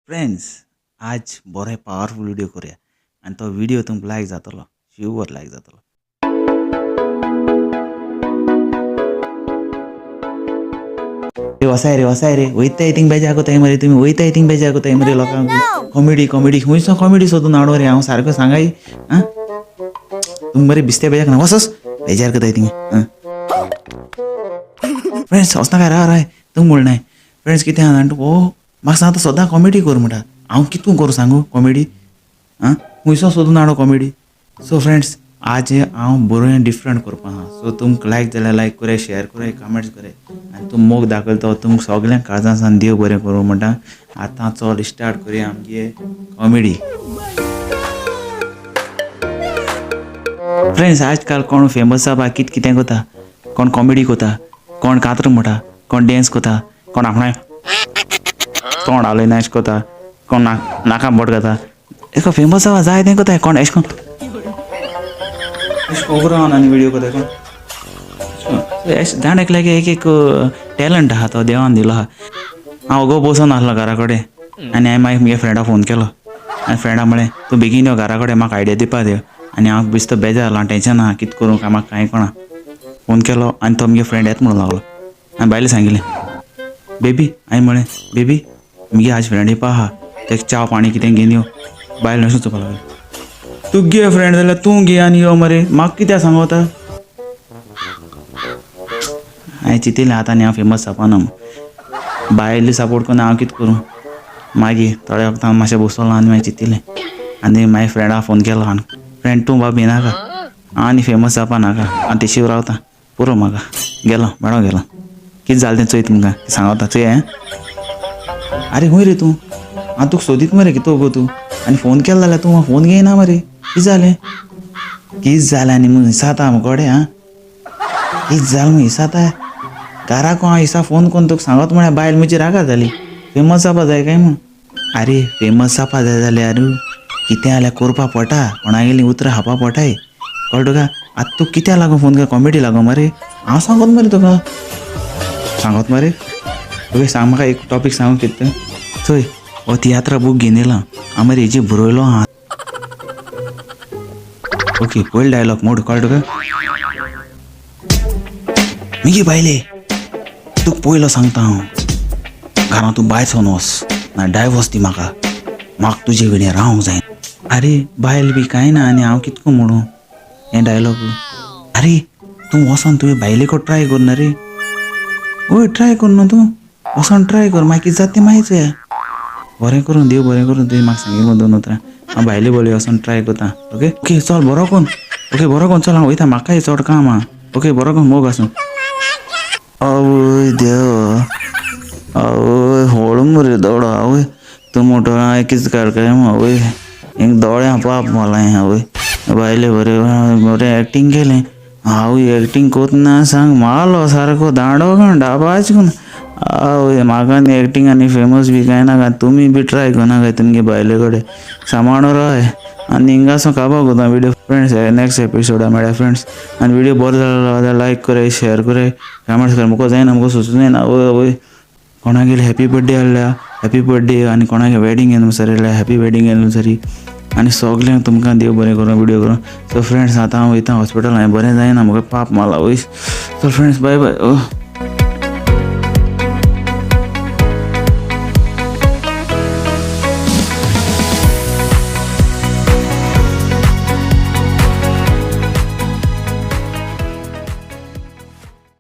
Friends आज बरे powerful video करूया आणि तो व्हिडिओ तुमकां लायक जातलो शुअर लायक जातलो. वसाय रे वयताय थिंग बेजा कोताय मरे तुम्ही वयताय थिंग बेजा कोताय मरे लोकांक कॉमेडी कॉमेडी खंयचो कॉमेडी सोदून हाडो रे हांव सारको सांगाय आं तुमी मरे बिस्ते बेजाक ना वसस बेजार कोताय थिंग फ्रेंड्स वचना काय राय तुम म्हणनाय फ्रेंड्स कितें आहा जाणा तूं म्हाका सांगता सदां कॉमेडी कर म्हणटा हांव कितून करूं सांगू कॉमेडी आं खंयचो सोदून हाडो कॉमेडी. सो फ्रेंड्स आज हांव बरोवन डिफरंट करपा आहा. सो तुमकां लायक जाल्यार लायक कराय शेअर कराय कमेंट्स कराय आनी तुम मोग दाखयलो तो तुमकां सगळ्यांक काळजांसान देव बरें करूं म्हणटा. आतां चल स्टार्ट करुया आमगे कॉमेडी. फ्रेंड्स आजकाल कोण फेमस जावपा कितें कोता कोण कॉमेडी कोता कोण कातर म्हणटा कोण डॅन्स कोता कोण आपणाय तोंड हालय नाच कोता कोण नाका बोट घाता एका फेमस जावपा जाय तें कोताय कोण एश कोन प्रोग्राम आनी व्हिडिओ कोताय कोण एश जाण एकल्याक एक एक टॅलंट आहा तो देवान दिलो आहा. हांव गो बसून आसलो घरा कडेन आनी हांवें मागीर म्हगे फ्रेंडा फोन केलो आनी फ्रेंडा म्हळें तूं बेगीन यो घरा कडेन म्हाका आयडिया दिवपा दियो आनी हांव बेश्तो बेजार आसलो टेंशन आहा कितें करूं काय म्हाका कांय कळना. फोन केलो आनी तो म्हगे फ्रेंड येता म्हणून लागलो. हांवें बायलें सांगिल्लें बेबी हांवें म्हळें बेबी म्हगे आज फ्रेंड येवपा आहा तेका च्या पाणी कितें घेवन यो. बायल अशें चुकलो लागलें तूं गे फ्रेंड जाल्यार तूं घे आनी यो मरे म्हाका कित्याक सांगता. हांवें चिंतिल्लें आतां हांव फेमस जावपाना बायली सपोर्ट करून हांव कितें करूं. मागीर थोड्या वक्तान मातशें बसलो आनी मागीर चिंतिल्लें आनी मागीर फ्रेंडाक फोन केलो आनी फ्रेंड तूं बाबा भिनाका आनी फेमस जावपा नाका आनी ते शिव रावता पुरो म्हाका गेलो मेळो गेलो. कितें जालें तें चोय तुमकां सांगता चोय हें आरे खंय रे तूं हांव तुका सोदीत मरे कितें गो तूं आनी फोन केलो जाल्यार तूं फोन घेयना मरे कितें जालें आनी म्हूण हिसाता मुकोडे आं कितें जालें म्हूण हिसाता घराको हांव हिसा फोन करून तुका सांगत म्हळ्यार बायल म्हजी रागा जाली फेमस जावपा जाय काय म्हूण. आरे फेमस जावपा जाय जाल्यार कितें जाल्यार करपा पडटा कोणागेली उतरां खावपा पडटाय कळ्ळें तुका. आतां तूं कित्याक लागून फोन कर कॉमेडी लागून मरे हांव सांगत मरे तुका सांगत मरे ओके सांग म्हाका एक टॉपीक सांगू कितें चोय हो तियात्रा बूक घेवन येयला हांव मरे हेजी बरयलो आहा. ओके पयलो डायलॉग मोड कळ्ळें तुका मिगी बायले तुका पयलो सांगता हांव घरां तूं बायचोन वच ना डायवोर्स दी म्हाका तुजे कडेन रावंक जाय. आरे बायल बी कांय ना आनी हांव कितको म्हणूं हें डायलॉग. आरे तूं वचोन तुवें बायले को ट्राय कर ना रे ओय ट्राय कर न्हू तूं वचोन ट्राय कर मागीर कितें जाता तें मागीर चोया. बरें करून देव बरें करून तुवें म्हाका सांगिल्लें दोन उतरां हांव भायले बोले वचोन ट्राय करता. ओके ओके चल बरो कोन्न ओके बरो कोन्न चल हांव वयता म्हाकाय चड काम आहा. ओके बरो कोन्न मोग आसूं. आवय देव आवय व्हड मरे दोडो आवय तूं मोटो हांवें कितें काडकाय आवय हिंग दोळ्यां पाप मला हें आवय बायले बरें एक्टींग केलें हांव एक्टींग कोतना सांग मारलो सारको दांडो करून डाबाच करून आवय म्हाका न्ही एक्टींग आनी फेमस बी कांय नाका तुमी बी ट्राय करना काय तुमगे बायले कडेन सांबाळून राय आनी हिंगासो काबार कोता व्हिडिओ. फ्रेंड्स नेक्स्ट एपिसोडा मेळ्या फ्रेंड्स आनी व्हिडिओ बरो जालो जाल्यार लायक कराय शेअर कराय कमेंट्स कराय मुको जायना मुको सुचूं जायना आवय आवय कोणागेले हॅपी बर्थडे आहल्या हॅपी बर्थडे आनी कोणागे वेडींग एनिवर्सरी आहल्या हॅपी वेडींग एनिवर्सरी आनी सगळ्यांक तुमकां देव बरें करून व्हिडिओ करून. सो फ्रेंड्स आतां हांव वयता हॉस्पिटल हांवें बरें जायना म्हाका पाप मारला वय. So friends bye bye.